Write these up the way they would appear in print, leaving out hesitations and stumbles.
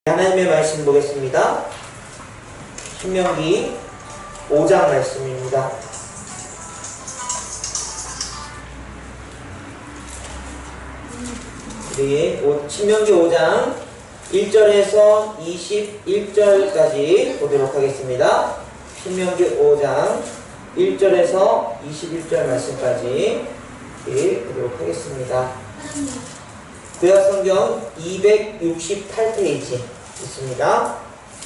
하나님의 말씀 보겠습니다. 신명기 5장 말씀입니다. 우리 신명기 5장 1절에서 21절까지 보도록 하겠습니다. 신명기 5장 1절에서 21절 말씀까지 보도록 하겠습니다. 구약성경 268페이지 있습니다.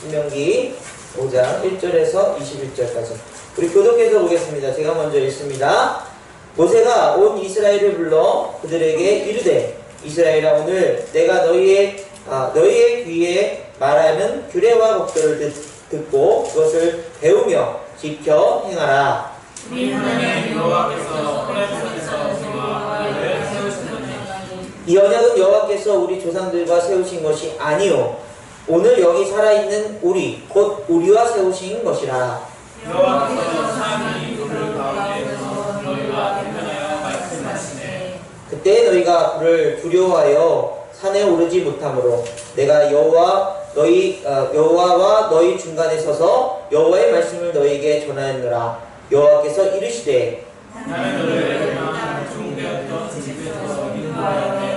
신명기 5장 1절에서 21절까지 우리 교독해서 보겠습니다. 제가 먼저 읽습니다. 모세가 온 이스라엘을 불러 그들에게 이르되 이스라엘아, 오늘 내가 너희의 귀에 말하는 규례와 법도를 듣고 그것을 배우며 지켜 행하라. 우리 하나님 여호와께서 호렙산에서 이 언약은 여호와께서 우리 조상들과 세우신 것이 아니요 오늘 여기 살아있는 우리 곧 우리와 세우신 것이라. 여호와께서 산이 불을 가운데서 너희와 대면하여 말씀하시네. 그때 너희가 그를 두려워하여 산에 오르지 못하므로 내가 여호와와 너희 중간에 서서 여호와의 말씀을 너희에게 전하였노라. 여호와께서 이르시되 나는 너희를 종되었던 집에서 인도하여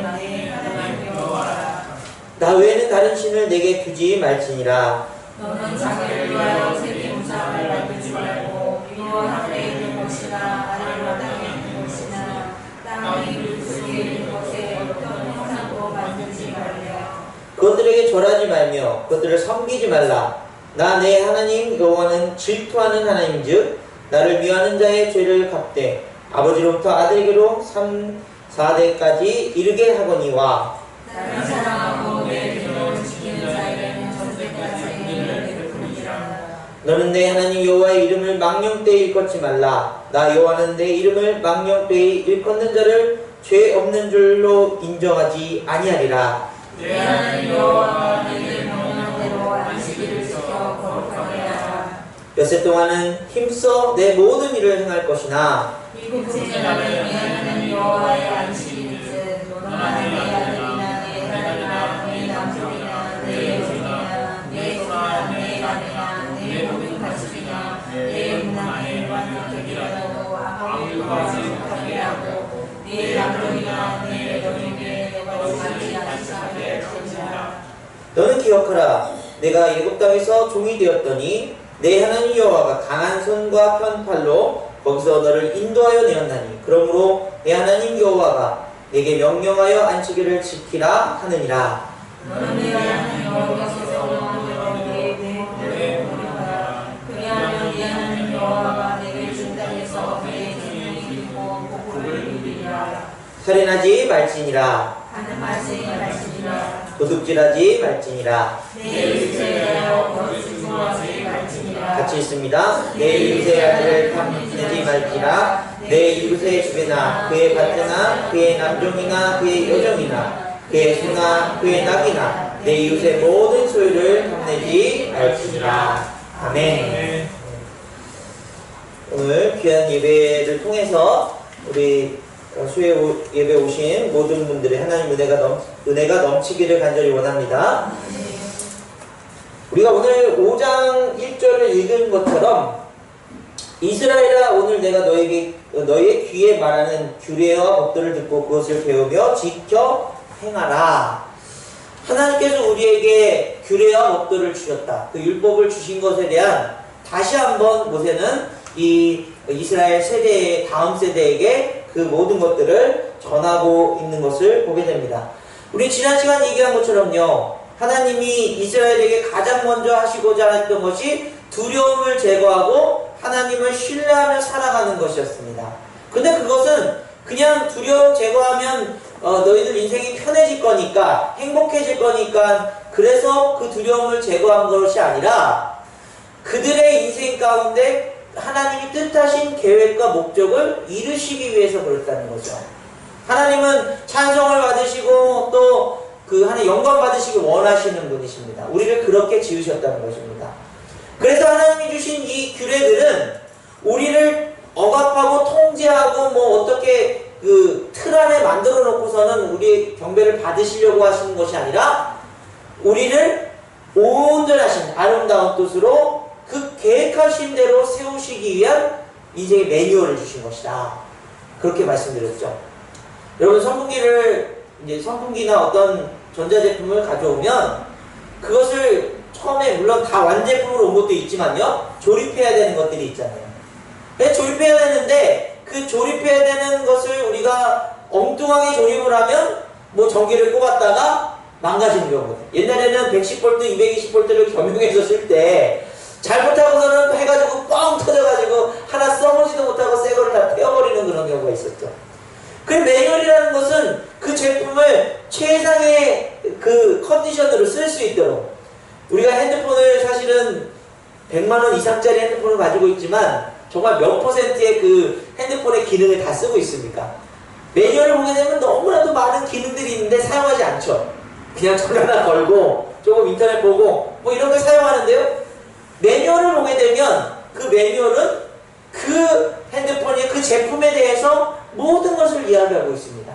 나 외에는 다른 신을 내게 두지 말지니라. 너는 자기를 위하여 새긴 우상을 만들지 말고 여호와 하늘에 있는 것이나 아래로 땅에 있는 것이나 땅의 물 속에 있는 것에 어떤 형상도 만들지 말며 그것들에게 절하지 말며 그것들을 섬기지 말라. 나 내 하나님 여호와는 질투하는 하나님인즉 나를 미워하는 자의 죄를 갚되 아버지로부터 아들에게로 3, 4대까지 이르게 하거니와 나를 사랑하고 내 계명을 지키는 자에게는 전대까지 은혜를 베풀으리라. 너는 내 하나님 여호와의 이름을 망령되이 일컫지 말라. 나 여호와는 내 이름을 망령되이 일컫는 자를 죄 없는 줄로 인정하지 아니하리라. 내 하나님 여호와가 내게 명령대로 안식일을 지켜 거룩하게 하라. 엿새 동안은 힘써 내 모든 일을 행할 것이나 이국제 날은 내 하나님 여호와의 안식일이듯 너나 내 아들이나 내 딸이나 내 남편이나 내 여종이나 내 소나 내 남이나 내 모든 가축이나 내 문안에 완전되기라도 아무 일도 하지 못하게 하고 내 남편이나 내 여종에게 너가 오지 않게 할 것이라. 너는 기억하라. 내가 애굽 땅에서 종이 되었더니 내 하나님 여호와가 강한 손과 편팔로 거기서 너를 인도하여 내었나니 그러므로 내 하나님 여호와가 내게 명령하여 안식일을 지키라 하느니라. 너는 내 하나님 여호와께서 명령하여 내게 명령하라. 그리하면 네 하나님 여호와가 내게 준 땅에서 내 생명이 길고 복을 이루리라. 살인하지 말지니라. 하는 말씀이 말씀이라. 도둑질하지 말지니라. 내 이웃에 대하여 거짓말하지 말지니라. 같이 있습니다. 내 이웃의 아들을 탐내지 말지라. 내 이웃의 집에나 그의 밭에나 그의 남종이나 그의 여종이나 그의 소나 그의 낙이나 내 이웃의 모든 소유를 탐내지 말지니라. 아멘. 오늘 귀한 예배를 통해서 우리 수요 예배 오신 모든 분들의 하나님 은혜가 넘치기를 간절히 원합니다. 우리가 오늘 5장 1절을 읽은 것처럼 이스라엘아, 오늘 내가 너희의 귀에 말하는 규례와 법도를 듣고 그것을 배우며 지켜 행하라. 하나님께서 우리에게 규례와 법도를 주셨다. 그 율법을 주신 것에 대한 다시 한번 모세는 이 이스라엘 세대의 다음 세대에게 그 모든 것들을 전하고 있는 것을 보게 됩니다. 우리 지난 시간 얘기한 것처럼요, 하나님이 이스라엘에게 가장 먼저 하시고자 했던 것이 두려움을 제거하고 하나님을 신뢰하며 살아가는 것이었습니다. 근데 그것은 그냥 두려움 제거하면 너희들 인생이 편해질 거니까, 행복해질 거니까, 그래서 그 두려움을 제거한 것이 아니라 그들의 인생 가운데 하나님이 뜻하신 계획과 목적을 이루시기 위해서 그렇다는 거죠. 하나님은 찬송을 받으시고 또 그 하나님 영광 받으시기 원하시는 분이십니다. 우리를 그렇게 지으셨다는 것입니다. 그래서 하나님이 주신 이 규례들은 우리를 억압하고 통제하고 뭐 어떻게 그 틀 안에 만들어 놓고서는 우리의 경배를 받으시려고 하시는 것이 아니라 우리를 온전하신 아름다운 뜻으로 그 계획하신 대로 세우시기 위한 인생의 매뉴얼을 주신 것이다. 그렇게 말씀드렸죠. 여러분 선풍기나 어떤 전자제품을 가져오면 그것을 처음에 물론 다 완제품으로 온 것도 있지만요, 조립해야 되는 것들이 있잖아요. 조립해야 되는데 그 조립해야 되는 것을 우리가 엉뚱하게 조립을 하면 뭐 전기를 꼽았다가 망가지는 경우. 옛날에는 110V, 220V를 겸용해서 쓸 때 잘못하고서는 해가지고 뻥 터져가지고 하나 써보지도 못하고 새 거를 다 태워버리는 그런 경우가 있었죠. 그 매뉴얼이라는 것은 그 제품을 최상의 그 컨디션으로 쓸 수 있도록, 우리가 핸드폰을 사실은 100만원 이상짜리 핸드폰을 가지고 있지만 정말 몇 퍼센트의 그 핸드폰의 기능을 다 쓰고 있습니까? 매뉴얼을 보게 되면 너무나도 많은 기능들이 있는데 사용하지 않죠. 그냥 전화나 걸고 조금 인터넷 보고 뭐 이런 걸 사용하는데요, 매뉴얼을 보게 되면 그 매뉴얼은 그 핸드폰의 그 제품에 대해서 모든 것을 이야기하고 있습니다.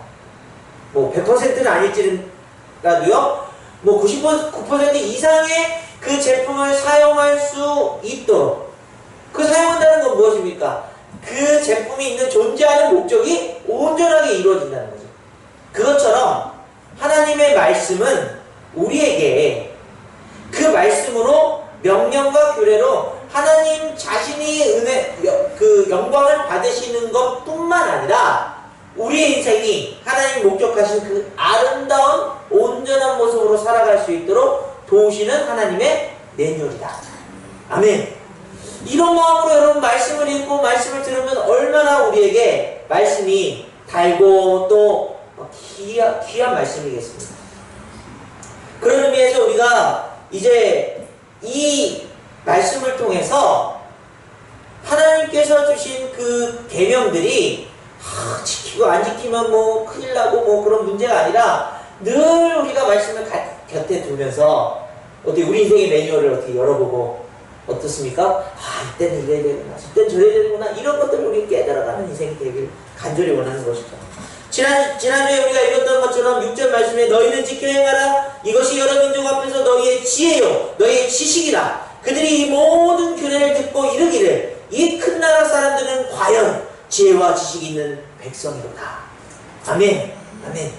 뭐 100%는 아닐지라도요, 뭐 99% 이상의 그 제품을 사용할 수 있도록, 그 사용한다는 건 무엇입니까? 그 제품이 있는 존재하는 목적이 온전하게 이루어진다는 거죠. 그것처럼 하나님의 말씀은 우리에게 그 말씀으로 명령과 규례로 하나님 자신이 그 영광을 받으시는 것뿐만 아니라 우리의 인생이 하나님 목적하신 그 아름다운 온전한 모습으로 살아갈 수 있도록 도우시는 하나님의 매뉴얼이다. 아멘. 이런 마음으로 여러분 말씀을 읽고 말씀을 들으면 얼마나 우리에게 말씀이 달고 또 귀한 말씀이겠습니다. 그런 의미에서 우리가 이제 이 말씀을 통해서 하나님께서 주신 그 계명들이 지키고 안 지키면 뭐 큰일 나고 뭐 그런 문제가 아니라 늘 우리가 말씀을 곁에 두면서 어떻게 우리 인생의 매뉴얼을 어떻게 열어보고 어떻습니까? 이때는 이래야 되구나, 이때는 저래야 되구나, 이런 것들을 우리 깨달아가는 인생이 되길 간절히 원하는 것이죠. 지난주에 우리가 읽었던 것처럼 6절 말씀에 너희는 지켜 행하라. 이것이 여러 민족 앞에서 너희의 지혜요 너희의 지식이라. 그들이 이 모든 규례를 듣고 이르기를 이 큰 나라 사람들은 과연 지혜와 지식이 있는 백성이로다. 아멘. 아멘.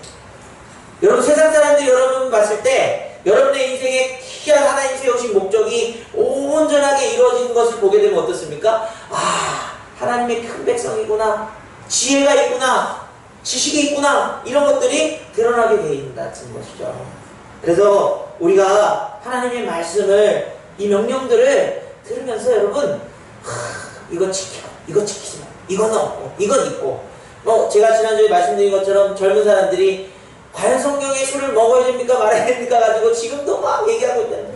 여러분 세상 사람들이 여러분 봤을 때 여러분의 인생에 귀한 하나님 세우신 목적이 온전하게 이루어진 것을 보게 되면 어떻습니까? 하나님의 큰 백성이구나, 지혜가 있구나, 지식이 있구나, 이런 것들이 드러나게 되어 있다는 것이죠. 그래서 우리가 하나님의 말씀을, 이 명령들을 들으면서 여러분 이거 지켜, 이거 지키지 마, 이건 없고 이건 있고, 제가 지난주에 말씀드린 것처럼 젊은 사람들이 과연 성경에 술을 먹어야 됩니까 말아야 됩니까 가지고 지금도 막 얘기하고 있다는데,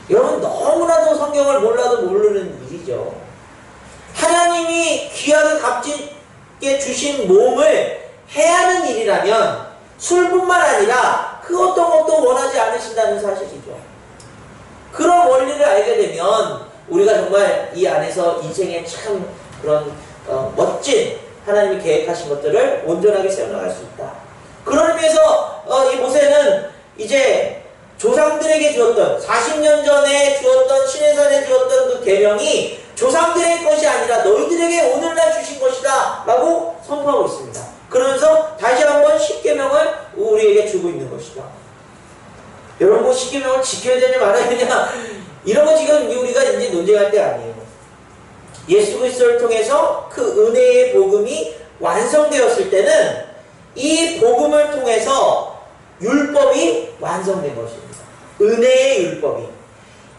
여러분 너무나도 성경을 몰라도 모르는 일이죠. 하나님이 귀하게 값지게 주신 몸을 해하는 일이라면 술뿐만 아니라 그 어떤 것도 원하지 않으신다는 사실이죠. 그런 원리를 알게 되면 우리가 정말 이 안에서 인생의 참 그런 멋진 하나님이 계획하신 것들을 온전하게 세워나갈 수 있다. 그런 의미에서 이 모세는 이제 조상들에게 주었던 40년 전에 주었던 시내산에 주었던 그 계명이 조상들의 것이 아니라 너희들에게 오늘날 주신 것이다 라고 선포하고 있습니다. 그러면서 다시 한번 10계명을 우리에게 주고 있는 것이죠. 여러분 뭐 10계명을 지켜야 되냐 말아야 되냐 이런 거 지금 우리가 이제 논쟁할 때 아니에요. 예수 그리스도를 통해서 그 은혜의 복음이 완성되었을 때는 이 복음을 통해서 율법이 완성된 것입니다. 은혜의 율법이.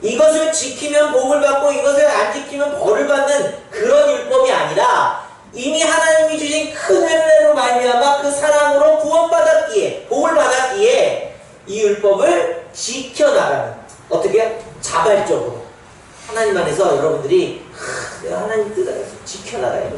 이것을 지키면 복을 받고 이것을 안 지키면 벌을 받는 그런 율법이 아니라 이미 하나님이 주신 큰 은혜로 말미암아 그 사랑으로 구원받았기에, 복을 받았기에 이 율법을 지켜나가는, 어떻게? 자발적으로 하나님 안에서 여러분들이 내가 하나님 뜻 안에서 지켜나가야 돼.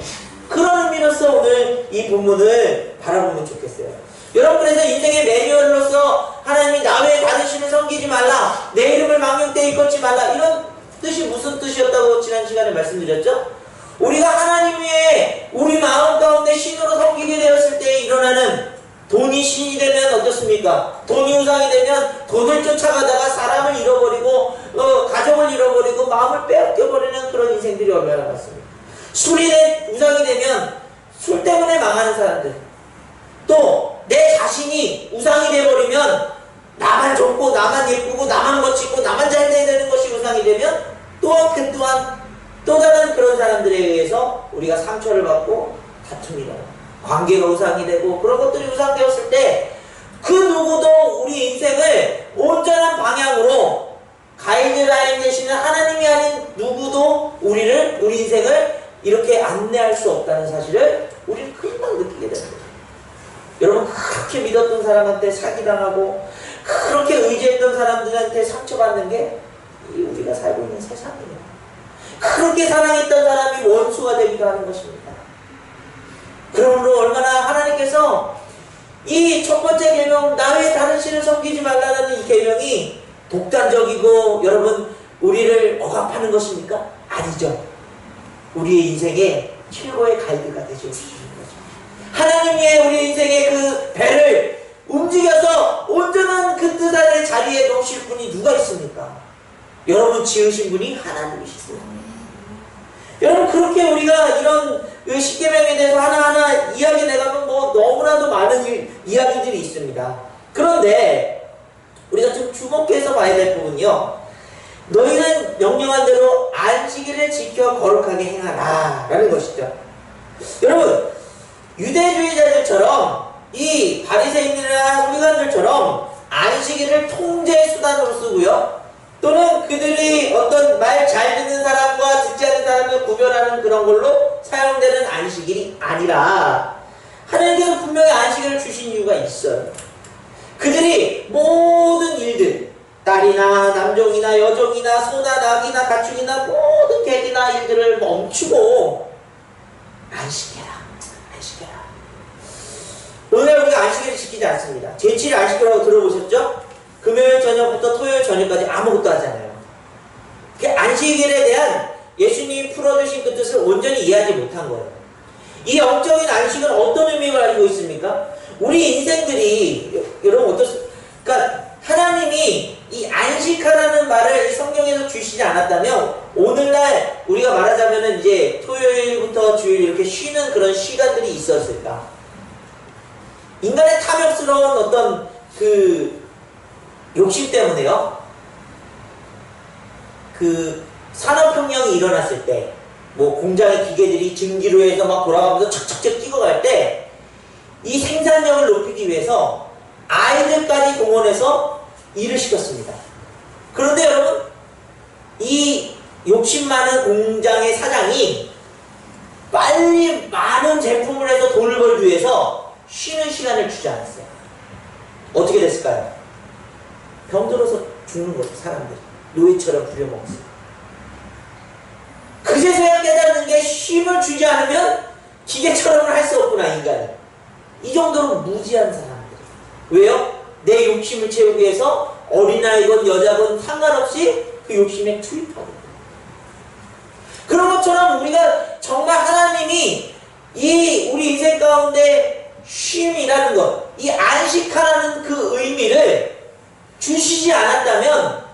그런 의미로서 오늘 이 본문을 바라보면 좋겠어요. 여러분 그래서 인생의 매뉴얼로서 하나님이 나 외에 다른 신을 섬기지 말라, 내 이름을 망령되이 걷지 말라, 이런 뜻이 무슨 뜻이었다고 지난 시간에 말씀드렸죠? 우리가 하나님 외에 우리 마음 가운데 신으로 섬기게 되었을 때 일어나는, 돈이 신이 되면 어떻습니까? 돈이 우상이 되면 돈을 쫓아가다가 사람을 잃어버리고 인생들이 얼마나 많습니까? 술이 내 우상이 되면 술 때문에 망하는 사람들, 또 내 자신이 우상이 돼버리면 나만 좋고 나만 예쁘고 나만 멋지고 나만 잘 돼야 되는 것이 우상이 되면 또한 그 또한 또 다른 그런 사람들에 의해서 우리가 상처를 받고 다툼이 나요. 관계가 우상이 되고 그런 것들이 우상되었을 때 그 누구도 우리 인생을 온전한 방향으로 가이드라인 되시는 하나님이 아닌 누구도 우리 인생을 이렇게 안내할 수 없다는 사실을 우리는 금방 느끼게 됩니다. 여러분, 그렇게 믿었던 사람한테 사기당하고 그렇게 의지했던 사람들한테 상처받는 게 우리가 살고 있는 세상이에요. 그렇게 사랑했던 사람이 원수가 되기도 하는 것입니다. 그러므로 얼마나 하나님께서 이 첫 번째 계명, 나 외에 다른 신을 섬기지 말라는 이 계명이 독단적이고 여러분 우리를 억압하는 것입니까? 아니죠. 우리의 인생의 최고의 가이드가 되셔주시는 거죠. 하나님의 우리 인생의 그 배를 움직여서 온전한 그 뜻 안의 자리에 놓으실 분이 누가 있습니까? 여러분 지으신 분이 하나님이시세요. 여러분, 그렇게 우리가 이런 십계명에 대해서 하나하나 이야기 내가면 뭐 너무나도 많은 이야기들이 있습니다. 그런데 우리가 좀 주목해서 봐야 될 부분이요, 너희는 명령한 대로 안식일을 지켜 거룩하게 행하라 라는 것이죠. 여러분, 유대주의자들처럼 이 바리새인이나 서기관들처럼 안식일을 통제 수단으로 쓰고요, 또는 그들이 어떤 말 잘 듣는 사람과 듣지 않는 사람을 구별하는 그런 걸로 사용되는 안식일이 아니라 하나님께서 분명히 안식일을 주신 이유가 있어요. 그들이 모든 일들, 딸이나 남종이나 여종이나 소나 낙이나 가축이나 모든 객이나 일들을 멈추고 안식해라. 오늘 우리가 안식일을 지키지 않습니다. 제7일 안식이라고 들어보셨죠? 금요일 저녁부터 토요일 저녁까지 아무것도 하잖아요. 그 안식일에 대한 예수님이 풀어주신 그 뜻을 온전히 이해하지 못한 거예요. 이 영적인 안식은 어떤 의미를 가지고 있습니까? 우리 인생들이, 여러분 어떻습니까? 그러니까 하나님이 이 안식하라는 말을 성경에서 주시지 않았다면 오늘날 우리가 말하자면은 이제 토요일부터 주일 이렇게 쉬는 그런 시간들이 있었을까? 인간의 탐욕스러운 어떤 그 욕심 때문에요, 그 산업혁명이 일어났을 때, 뭐 공장의 기계들이 증기로 해서 막 돌아가면서 척척척 찍어갈 때 이 생산력을 높이기 위해서 아이들까지 동원해서 일을 시켰습니다. 그런데 여러분, 이 욕심 많은 공장의 사장이 빨리 많은 제품을 해서 돈을 벌기 위해서 쉬는 시간을 주지 않았어요. 어떻게 됐을까요? 병들어서 죽는 거죠. 사람들이 노예처럼 부려먹었어요. 그제서야 깨닫는 게 쉼을 주지 않으면 기계처럼은 할 수 없구나, 인간이. 이 정도로 무지한 사람들. 왜요? 내 욕심을 채우기 위해서 어린아이건 여자건 상관없이 그 욕심에 투입하거든요. 그런 것처럼 우리가 정말 하나님이 이 우리 인생 가운데 쉼이라는 것, 이 안식하라는 그 의미를 주시지 않았다면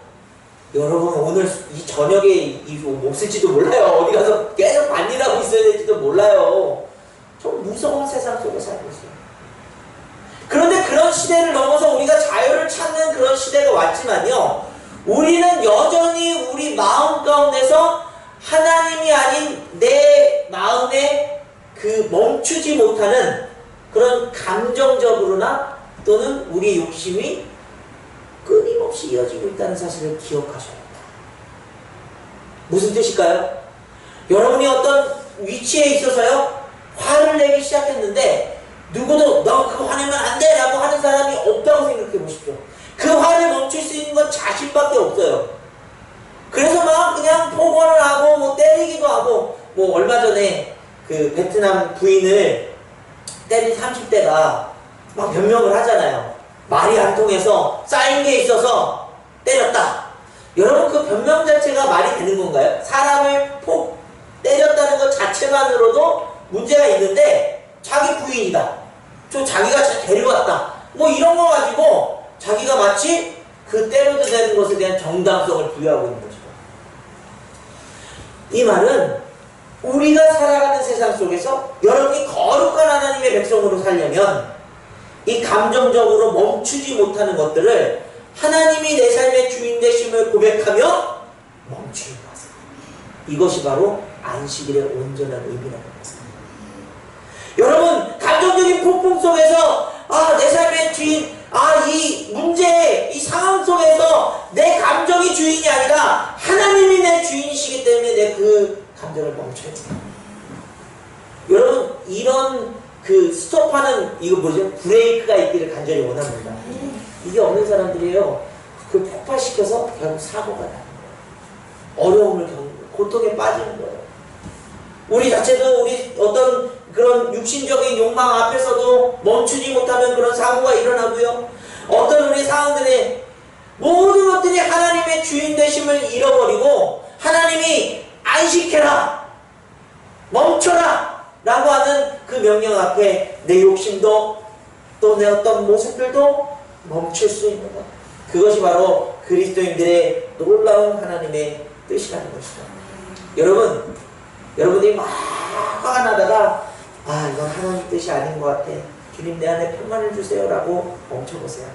여러분 오늘 이 저녁에 못 쓸지도 몰라요. 어디 가서 계속 반일하고 있어야 될지도 몰라요. 좀 무서운 세상 속에 살고 있어요. 그런데 그런 시대를 넘어서 우리가 자유를 찾는 그런 시대가 왔지만요, 우리는 여전히 우리 마음 가운데서 하나님이 아닌 내 마음에 그 멈추지 못하는 그런 감정적으로나 또는 우리의 욕심이 끊임없이 이어지고 있다는 사실을 기억하셔야 합니다. 무슨 뜻일까요? 여러분이 어떤 위치에 있어서요, 화를 내기 시작했는데 누구도 너 그거 화내면 안 돼 라고 하는 사람이 없다고 생각해 보십시오. 그 화를 멈출 수 있는 건 자신밖에 없어요. 그래서 막 그냥 폭언을 하고 뭐 때리기도 하고, 뭐 얼마 전에 그 베트남 부인을 때린 30대가 막 변명을 하잖아요. 말이 안 통해서 쌓인 게 있어서 때렸다. 여러분, 그 변명 자체가 말이 되는 건가요? 사람을 때렸다는 것 자체만으로도 문제가 있는데 자기 부인이다, 좀 자기가 데려왔다, 뭐 이런 거 가지고 자기가 마치 그 때려도 되는 것에 대한 정당성을 부여하고 있는 것이죠. 이 말은 우리가 살아가는 세상 속에서 여러분이 거룩한 하나님의 백성으로 살려면 이 감정적으로 멈추지 못하는 것들을 하나님이 내 삶의 주인 되심을 고백하며 멈추는 것. 이것이 바로 안식일의 온전한 의미라는 것입니다. 여러분, 감정적인 폭풍 속에서 내 삶의 주인, 이 문제, 이 상황 속에서 내 감정이 주인이 아니라 하나님이 내 주인이시기 때문에 내 그 감정을 멈춰야 돼요. 여러분, 이런 스톱하는 이거 뭐죠? 브레이크가 있기를 간절히 원합니다. 이게 없는 사람들이에요. 폭발시켜서 결국 사고가 나는 거예요. 어려움을 겪는 거예요. 고통에 빠지는 거예요. 우리 자체도 우리 어떤 그런 육신적인 욕망 앞에서도 멈추지 못하면 그런 사고가 일어나고요. 어떤 우리 상황들의 모든 것들이 하나님의 주인 되심을 잃어버리고 하나님이 안식해라, 멈춰라 라고 하는 그 명령 앞에 내 욕심도 또 내 어떤 모습들도 멈출 수 있는 것. 그것이 바로 그리스도인들의 놀라운 하나님의 뜻이라는 것이죠. 여러분이 막 화가 나다가 이건 하나님 뜻이 아닌 것 같아. 주님 내 안에 평안을 주세요 라고 멈춰보세요.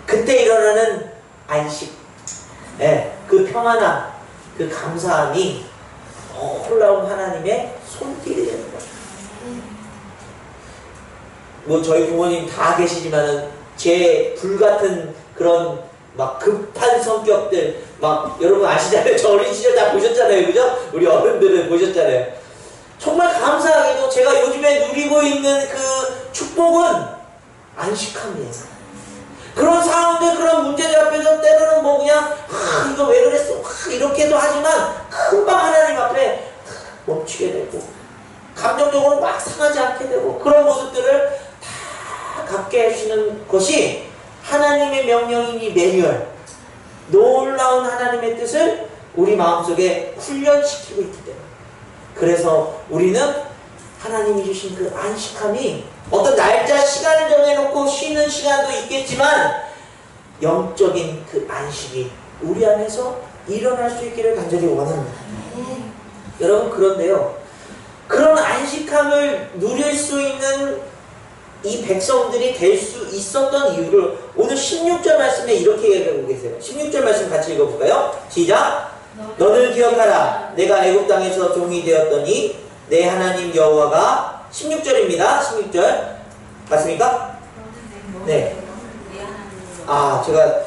그때 일어나는 안식, 그 평안함, 그 감사함이 놀라운 하나님의 손길이 되는 거죠. 뭐 저희 부모님 다 계시지만은 제 불같은 그런 막 급한 성격들 막 여러분 아시잖아요. 저 어린 시절 다 보셨잖아요. 그죠? 우리 어른들은 보셨잖아요. 정말 감사하게도 제가 요즘에 누리고 있는 그 축복은 안식함이에요. 그런 상황들, 그런 문제들 앞에서 때로는 뭐 그냥 이거 왜 그랬어? 이렇게도 하지만 금방 하나님 앞에 멈추게 되고 감정적으로 막 상하지 않게 되고 그런 모습들을 다 갖게 해주시는 것이 하나님의 명령이니 매뉴얼, 놀라운 하나님의 뜻을 우리 마음속에 훈련시키고 있기 때문에 그래서 우리는 하나님이 주신 그 안식함이 어떤 날짜, 시간을 정해놓고 쉬는 시간도 있겠지만 영적인 그 안식이 우리 안에서 일어날 수 있기를 간절히 원합니다. 여러분, 그런데요, 그런 안식함을 누릴 수 있는 이 백성들이 될 수 있었던 이유를 오늘 16절 말씀에 이렇게 얘기하고 계세요. 16절 말씀 같이 읽어볼까요? 시작! 너는 기억하라. 내가 애굽 땅에서 종이 되었더니 내 하나님 여호와가 16절입니다. 16절 맞습니까? 네. 제가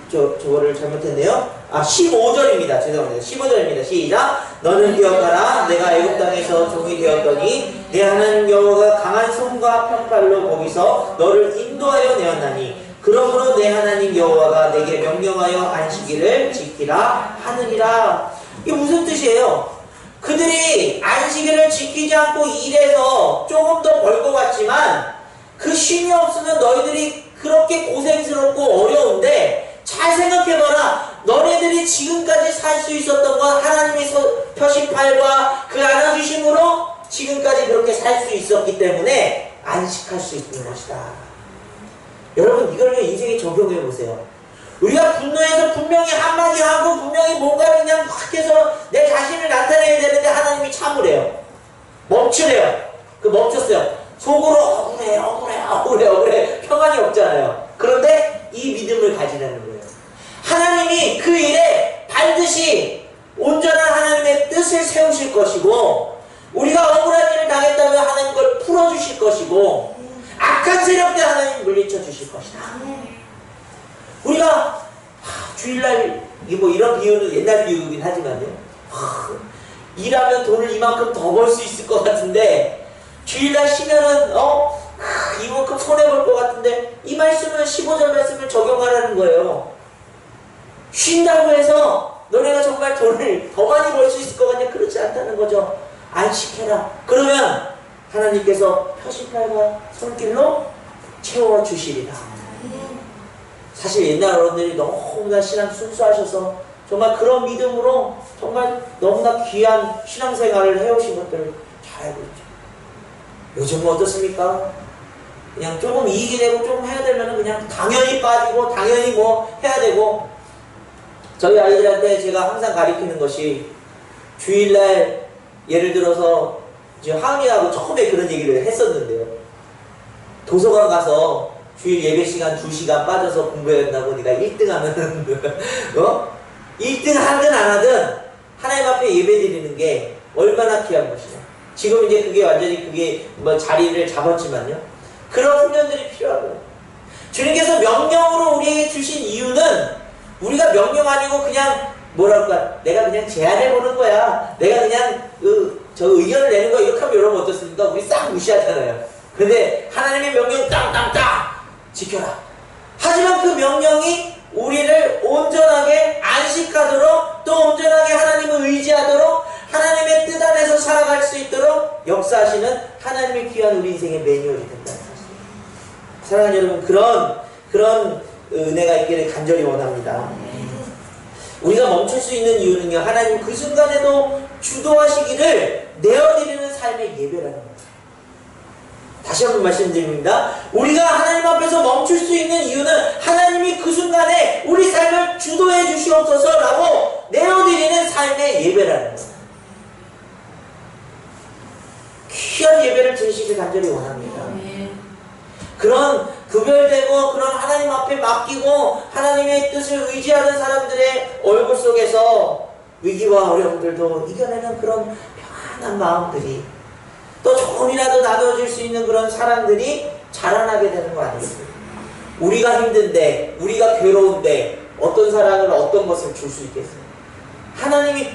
저거를 잘못했네요. 15절입니다. 죄송합니다. 15절입니다. 시작. 너는 기억하라. 내가 애굽 땅에서 종이 되었더니 내 하나님 여호와가 강한 손과 평팔로 거기서 너를 인도하여 내었나니 그러므로 내 하나님 여호와가 내게 명령하여 안식일을 지키라 하느니라. 이게 무슨 뜻이에요? 그들이 안식일을 지키지 않고 일해서 조금 더 벌 것 같지만 그 쉼이 없으면 너희들이 그렇게 고생스럽고 어려운데 잘 생각해봐라. 너네들이 지금까지 살 수 있었던 건 하나님의 표시팔과 그 안아주심으로 지금까지 그렇게 살 수 있었기 때문에 안식할 수 있는 것이다. 여러분, 이걸 인생에 적용해 보세요. 우리가 분노해서 분명히 한마디 하고 분명히 뭔가 그냥 확 해서 내 자신을 나타내야 되는데 하나님이 참으래요. 멈추래요. 멈췄어요. 속으로 억울해 평안이 없잖아요. 그런데 이 믿음을 가지라는 거예요. 하나님이 그 일에 반드시 온전한 하나님의 뜻을 세우실 것이고 우리가 억울한 일을 당했다면 하나님 그걸 풀어주실 것이고 악한 세력들 하나님 물리쳐 주실 것이다. 우리가 주일날 뭐 이런 비유는 옛날 비유이긴 하지만요, 일하면 돈을 이만큼 더 벌 수 있을 것 같은데 주일날 쉬면은 이만큼 손해볼 것 같은데 이 말씀은 15절 말씀을 적용하라는 거예요. 쉰다고 해서 너네가 정말 돈을 더 많이 벌 수 있을 것 같냐? 그렇지 않다는 거죠. 안식해라. 그러면 하나님께서 표시팔과 손길로 채워주시리라. 사실 옛날 어른들이 너무나 신앙 순수하셔서 정말 그런 믿음으로 정말 너무나 귀한 신앙생활을 해오신 것들을 잘 알고 있죠. 요즘은 어떻습니까? 그냥 조금 이익이 되고 조금 해야 되면 그냥 당연히 빠지고 당연히 뭐 해야 되고. 저희 아이들한테 제가 항상 가르치는 것이 주일날 예를 들어서 이제 하은이하고 처음에 그런 얘기를 했었는데요. 도서관 가서 주일 예배 시간 2시간 빠져서 공부한다고 네가 1등 하면은 1등 하든 안 하든 하나님 앞에 예배 드리는 게 얼마나 귀한 것이냐. 지금 이제 그게 완전히 그게 뭐 자리를 잡았지만요. 그런 훈련들이 필요하고요. 주님께서 명령으로 우리에게 주신 이유는 우리가 명령 아니고 그냥 뭐랄까 내가 그냥 제안해 보는 거야. 내가 그냥 저 의견을 내는 거야. 이렇게 하면 여러분 어떻습니까? 우리 싹 무시하잖아요. 근데 하나님의 명령 땅땅땅 지켜라. 하지만 그 명령이 우리를 온전하게 안식하도록 또 온전하게 하나님을 의지하도록 하나님의 뜻 안에서 살아갈 수 있도록 역사하시는 하나님의 귀한 우리 인생의 매뉴얼이 된다는 사실. 사랑하는 여러분, 그런 은혜가 있기를 간절히 원합니다. 우리가 멈출 수 있는 이유는요, 하나님 그 순간에도 주도하시기를 내어드리는 삶의 예배라는 겁니다. 다시 한번 말씀드립니다. 우리가 하나님 앞에서 멈출 수 있는 이유는 하나님이 그 순간에 우리 삶을 주도해 주시옵소서라고 내어드리는 삶의 예배라는 겁니다. 귀한 예배를 드리시길 간절히 원합니다. 그런 구별되고 그런 하나님 앞에 맡기고 하나님의 뜻을 의지하는 사람들의 얼굴 속에서 위기와 어려움들도 이겨내는 그런 편안한 마음들이 또 조금이라도 나눠줄 수 있는 그런 사람들이 자라나게 되는 거 아니겠습니까? 우리가 힘든데 우리가 괴로운데 어떤 사랑을 어떤 것을 줄 수 있겠어요? 하나님이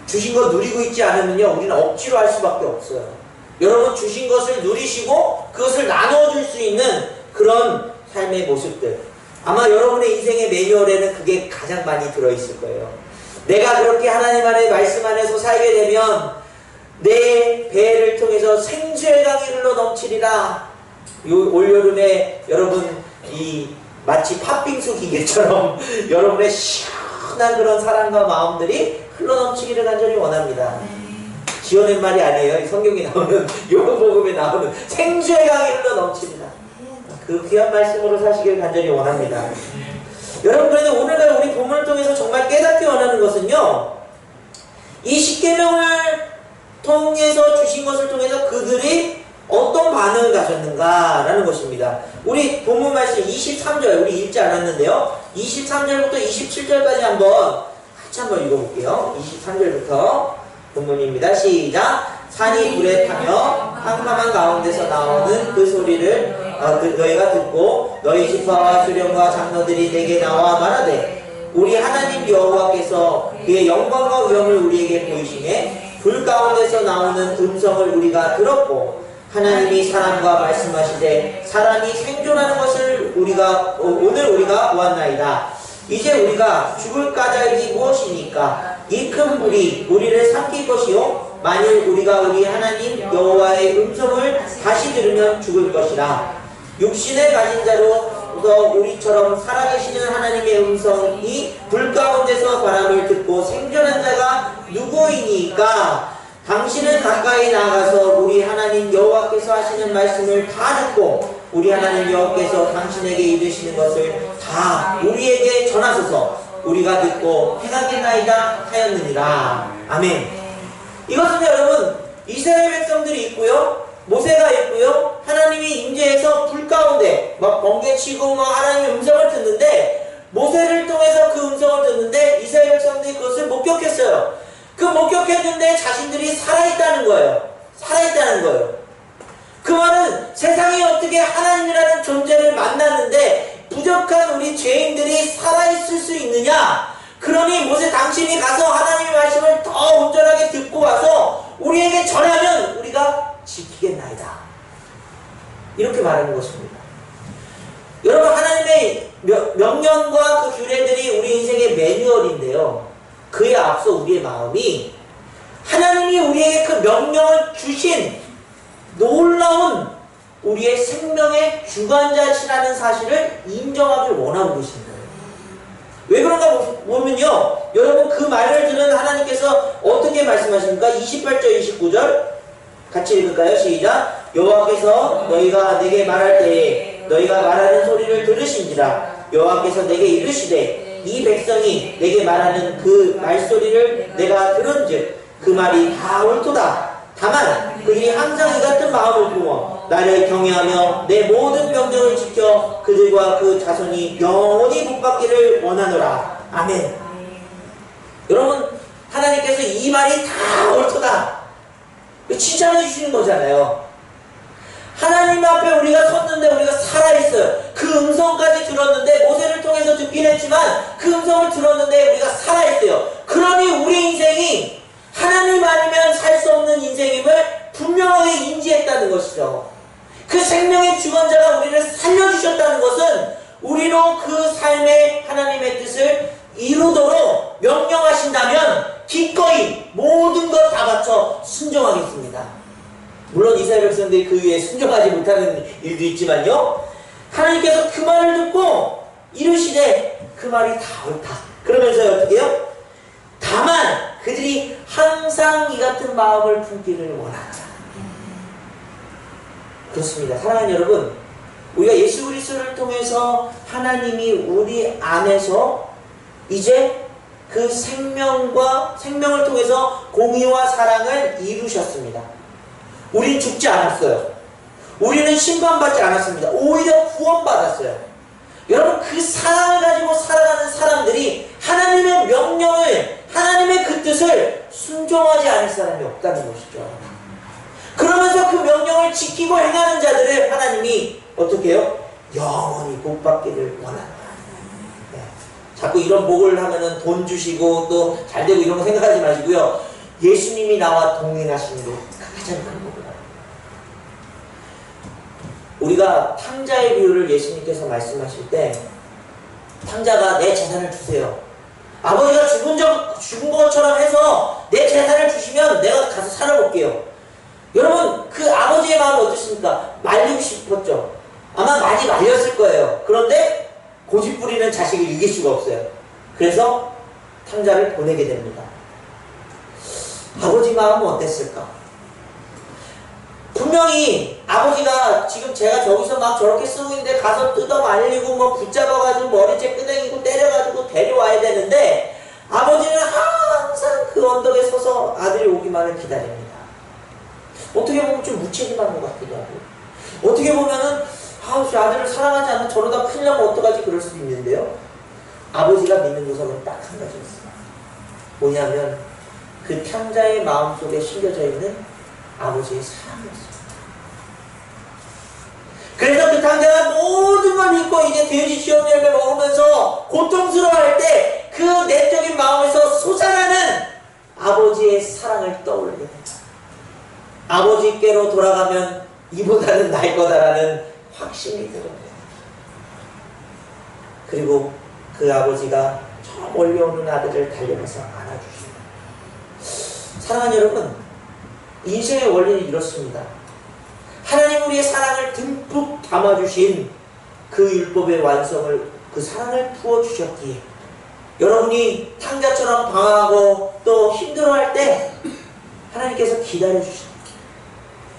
주신 거 누리고 있지 않으면요 우리는 억지로 할 수밖에 없어요. 여러분 주신 것을 누리시고 그것을 나눠줄 수 있는 그런 삶의 모습들, 아마 여러분의 인생의 매뉴얼에는 그게 가장 많이 들어있을 거예요. 내가 그렇게 하나님 안의 말씀 안에서 살게 되면 내 배를 통해서 생수의 강이 흘러 넘치리라. 올여름에 여러분 이 마치 팥빙수 기계처럼 여러분의 시원한 그런 사랑과 마음들이 흘러 넘치기를 간절히 원합니다. 지어낸 말이 아니에요. 성경에 나오는 요한복음에 나오는 생수의 강이 흘러 넘칩니다. 그 귀한 말씀으로 사시길 간절히 원합니다. 여러분, 그런데 오늘날 우리 본문을 통해서 정말 깨닫기 원하는 것은요, 이 십계명을 통해서 주신 것을 통해서 그들이 어떤 반응을 가졌는가라는 것입니다. 우리 본문 말씀 23절 우리 읽지 않았는데요, 23절부터 27절까지 같이 한번 읽어볼게요. 23절부터 본문입니다. 시작. 산이 불에 타며 캄캄한 가운데서 나오는 그 소리를 너희가 듣고 너희 지파와 수령과 장로들이 내게 나와 말하되 우리 하나님 여호와께서 그의 영광과 위엄을 우리에게 보이시매 불 가운데서 나오는 음성을 우리가 들었고 하나님이 사람과 말씀하시되 사람이 생존하는 것을 오늘 우리가 보았나이다. 이제 우리가 죽을 까닭이 무엇이니까 이 큰 불이 우리를 삼킬 것이요 만일 우리가 우리 하나님 여호와의 음성을 다시 들으면 죽을 것이라. 육신을 가진 자로서 우리처럼 살아계시는 하나님의 음성이 불 가운데서 바람을 듣고 생존한 자가 누구이니까 당신은 가까이 나가서 우리 하나님 여호와께서 하시는 말씀을 다 듣고 우리 하나님 여호와께서 당신에게 이르시는 것을 다 우리에게 전하소서. 우리가 듣고 행하겠나이다 하였느니라. 아멘. 이것은 여러분 이스라엘 백성들이 있고요, 모세가 있고요, 하나님이 임재해서 불 가운데 막 번개치고 막 하나님의 음성을 듣는데, 모세를 통해서 그 음성을 듣는데 이스라엘 백성들이 그것을 목격했어요. 그 목격했는데 자신들이 살아있다는 거예요. 살아있다는 거예요. 그 말은 세상에 어떻게 하나님이라는 존재를 만났는데 부족한 우리 죄인들이 살아있을 수 있느냐? 그러니 모세 당신이 가서 하나님의 말씀을 더 온전하게 듣고 와서 우리에게 전하면 우리가 지키겠나이다. 이렇게 말하는 것입니다. 여러분, 하나님의 명령과 그 규례들이 우리 인생의 매뉴얼인데요, 그에 앞서 우리의 마음이 하나님이 우리에게 그 명령을 주신 놀라운 우리의 생명의 주관자시라는 사실을 인정하길 원하고 계신 거예요. 왜 그런가 보면요, 여러분 그 말을 들은 하나님께서 어떻게 말씀하십니까? 28절 29절 같이 읽을까요? 시작. 여호와께서 너희가 내게 말할 때에 너희가 말하는 소리를 들으신지라. 여호와께서 내게 이르시되 이 백성이 내게 말하는 그 말소리를 내가 들은즉 그 말이 다 옳도다. 다만 그들이 항상 이 같은 마음을 품어 나를 경외하며 내 모든 명령을 지켜 그들과 그 자손이 영원히 복받기를 원하노라. 아멘. 여러분, 하나님께서 이 말이 다 옳도다 칭찬해 주시는 거잖아요. 하나님 앞에 우리가 섰는데 우리가 살아있어요. 그 음성까지 들었는데, 모세를 통해서 듣긴 했지만 그 음성을 들었는데 우리가 살아있어요. 그러니 우리 인생이 하나님 아니면 살 수 없는 인생임을 분명하게 인지했다는 것이죠. 그 생명의 주관자가 우리를 살려주셨다는 것은 우리로 그 삶의 하나님의 뜻을 이루도록 명령하신다면 기꺼이 모든 것 다 바쳐 순종하겠습니다. 물론 이스라엘 백성들이 그 위에 순종하지 못하는 일도 있지만요, 하나님께서 그 말을 듣고 이르시되 그 말이 다 옳다. 그러면서 어떻게 해요? 다만 그들이 항상 이 같은 마음을 품기를 원한다. 그렇습니다. 사랑하는 여러분, 우리가 예수 그리스도를 통해서 하나님이 우리 안에서 이제 그 생명을 통해서 공의와 사랑을 이루셨습니다. 우리는 죽지 않았어요. 우리는 심판받지 않았습니다. 오히려 구원받았어요. 여러분, 그 사랑을 가지고 살아가는 사람들이 하나님의 명령을, 하나님의 그 뜻을 순종하지 않을 사람이 없다는 것이죠. 그러면서 그 명령을 지키고 행하는 자들을 하나님이 어떻게 해요? 영원히 복받기를 원한다. 네. 자꾸 이런 복을 하면은 돈 주시고 또 잘되고 이런 거 생각하지 마시고요. 예수님이 나와 동행하시는 게 가장 큰 복이에요. 우리가 탕자의 비유를 예수님께서 말씀하실 때, 탕자가 내 재산을 주세요. 아버지가 죽은 것처럼 해서 내 재산을 주시면 내가 가서 살아볼게요. 여러분, 그 아버지의 마음은 어떻습니까? 말리고 싶었죠. 아마 많이 말렸을 거예요. 그런데 고집부리는 자식을 이길 수가 없어요. 그래서 탕자를 보내게 됩니다. 아버지 마음은 어땠을까? 분명히 아버지가 지금 제가 저기서 막 저렇게 쓰고 있는데 가서 뜯어 말리고 뭐 붙잡아가지고 머리채 끄댕이고 때려가지고 데려와야 되는데, 아버지는 항상 그 언덕에 서서 아들이 오기만을 기다립니다. 어떻게 보면 좀 무책임한 것 같기도 하고, 어떻게 보면은 아들을 사랑하지 않는 저러다 큰일 나면 어떡하지 그럴 수도 있는데요, 아버지가 믿는 구석은 딱 한 가지 있어요. 뭐냐면 그 탕자의 마음속에 심겨져 있는 아버지의 사랑이었어요. 그래서 그 탕자가 모든 걸 잊고 이제 돼지 시험 열매 먹으면서 고통스러워할 때 그 내적인 마음에서 솟아나는 아버지의 사랑을 떠올리게 됩니다. 아버지께로 돌아가면 이보다는 나을 거다라는 확신이 들어옵니다. 그리고 그 아버지가 저 멀리 오는 아들을 달려가서 안아주십니다. 사랑하는 여러분, 인생의 원리는 이렇습니다. 하나님 우리의 사랑을 듬뿍 담아주신 그 율법의 완성을, 그 사랑을 부어주셨기에 여러분이 탕자처럼 방황하고 또 힘들어할 때 하나님께서 기다려주십니다.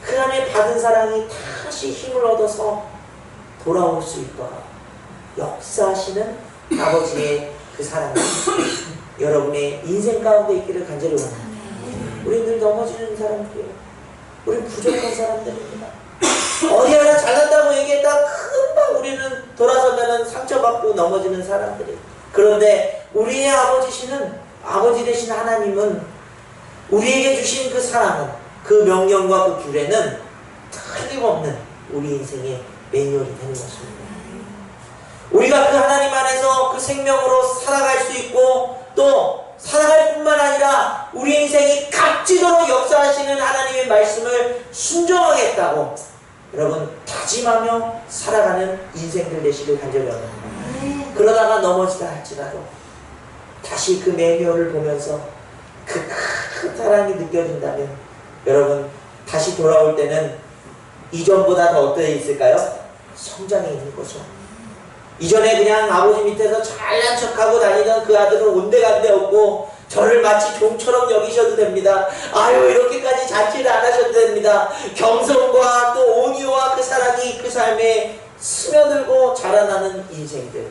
그 안에 받은 사랑이 다시 힘을 얻어서 돌아올 수 있도록 역사하시는 아버지의 그 사랑이 여러분의 인생 가운데 있기를 간절히 원합니다. 우리 늘 넘어지는 사람들이에요. 우리 부족한 사람들입니다. 어디 하나 잘났다고 얘기했다 금방 우리는 돌아서면 상처받고 넘어지는 사람들이에요. 그런데 우리의 아버지 되신 하나님은 우리에게 주신 그 사랑은, 그 명령과 그 규례는 틀림없는 우리 인생의 매뉴얼이 되는 것입니다. 우리가 그 하나님 안에서 그 생명으로 살아갈 수 있고, 또 살아갈 뿐만 아니라 우리 인생이 값지도록 역사하시는 하나님의 말씀을 순종하겠다고 여러분 다짐하며 살아가는 인생들 되시길 간절히 원합니다. 그러다가 넘어지다 할지라도 다시 그 매뉴얼을 보면서 그 큰 사랑이 느껴진다면 여러분 다시 돌아올 때는 이전보다 더 어떠해 있을까요? 성장해 있는 거죠. 이전에 그냥 아버지 밑에서 잘난 척하고 다니던 그 아들은 온데간데 없고 저를 마치 종처럼 여기셔도 됩니다. 아유, 이렇게까지 자취를 안 하셔도 됩니다. 겸손과 또 온유와 그 사랑이 그 삶에 스며들고 자라나는 인생들.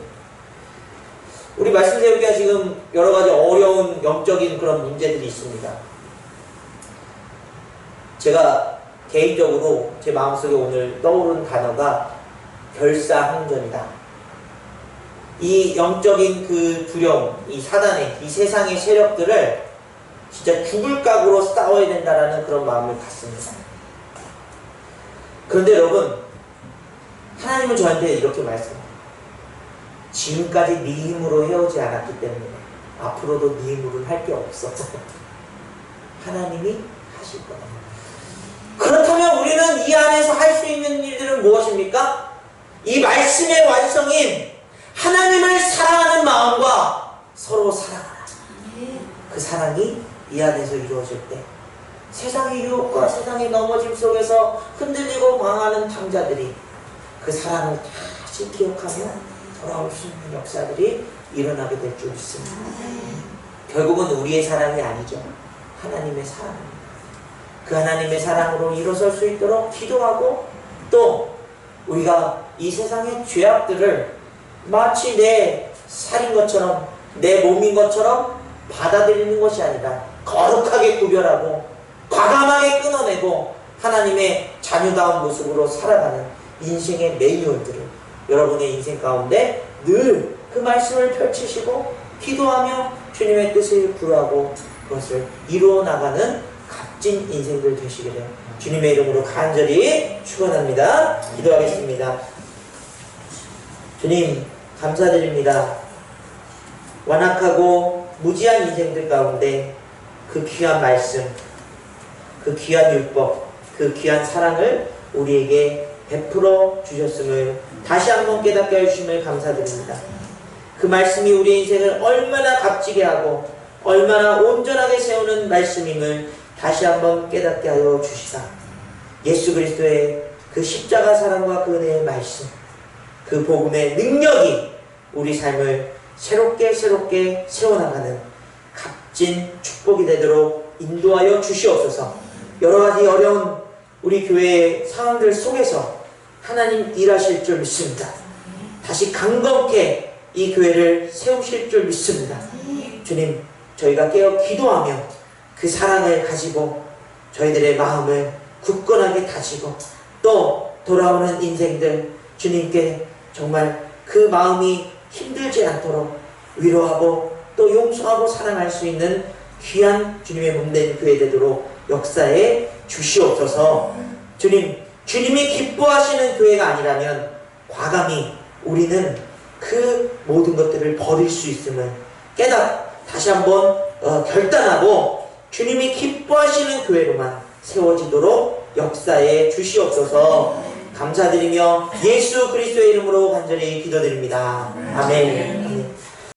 우리 말씀 세우기가 지금 여러 가지 어려운 영적인 그런 문제들이 있습니다. 제가 개인적으로 제 마음속에 오늘 떠오른 단어가 결사항전이다. 이 영적인 그 두려움, 이 사단의, 이 세상의 세력들을 진짜 죽을 각오로 싸워야 된다라는 그런 마음을 갖습니다. 그런데 여러분, 하나님은 저한테 이렇게 말씀합니다. 지금까지 네 힘으로 해오지 않았기 때문에 앞으로도 네 힘으로는 할 게 없어. 하나님이 하실 거다. 그렇다면 우리는 이 안에서 할 수 있는 일들은 무엇입니까? 이 말씀의 완성인 하나님을 사랑하는 마음과 서로 사랑하라. 그 사랑이 이 안에서 이루어질 때 세상의 유혹과 세상의 넘어짐 속에서 흔들리고 망하는 탕자들이 그 사랑을 다시 기억하며 돌아올 수 있는 역사들이 일어나게 될 줄 믿습니다. 결국은 우리의 사랑이 아니죠. 하나님의 사랑입니다. 그 하나님의 사랑으로 일어설 수 있도록 기도하고, 또 우리가 이 세상의 죄악들을 마치 내 살인 것처럼, 내 몸인 것처럼 받아들이는 것이 아니라 거룩하게 구별하고 과감하게 끊어내고 하나님의 자녀다운 모습으로 살아가는 인생의 매뉴얼들을 여러분의 인생 가운데 늘 그 말씀을 펼치시고 기도하며 주님의 뜻을 구하고 그것을 이루어 나가는 값진 인생들 되시기를 주님의 이름으로 간절히 축원합니다. 기도하겠습니다. 주님 감사드립니다. 완악하고 무지한 인생들 가운데 그 귀한 말씀, 그 귀한 율법, 그 귀한 사랑을 우리에게 베풀어 주셨음을 다시 한번 깨닫게 해주심을 감사드립니다. 그 말씀이 우리의 인생을 얼마나 값지게 하고 얼마나 온전하게 세우는 말씀임을 다시 한번 깨닫게 하여 주시사 예수 그리스도의 그 십자가 사랑과 그 은혜의 말씀, 그 복음의 능력이 우리 삶을 새롭게 세워나가는 값진 축복이 되도록 인도하여 주시옵소서. 여러가지 어려운 우리 교회의 상황들 속에서 하나님 일하실 줄 믿습니다. 다시 강건케 이 교회를 세우실 줄 믿습니다. 주님, 저희가 깨어 기도하며 그 사랑을 가지고 저희들의 마음을 굳건하게 다지고 또 돌아오는 인생들 주님께 정말 그 마음이 힘들지 않도록 위로하고 또 용서하고 사랑할 수 있는 귀한 주님의 몸된 교회 되도록 역사에 주시옵소서. 주님, 주님이 기뻐하시는 교회가 아니라면 과감히 우리는 그 모든 것들을 버릴 수 있음을 다시 한번 결단하고 주님이 기뻐하시는 교회로만 세워지도록 역사에 주시옵소서. 감사드리며 예수 그리스도의 이름으로 간절히 기도드립니다. 아멘.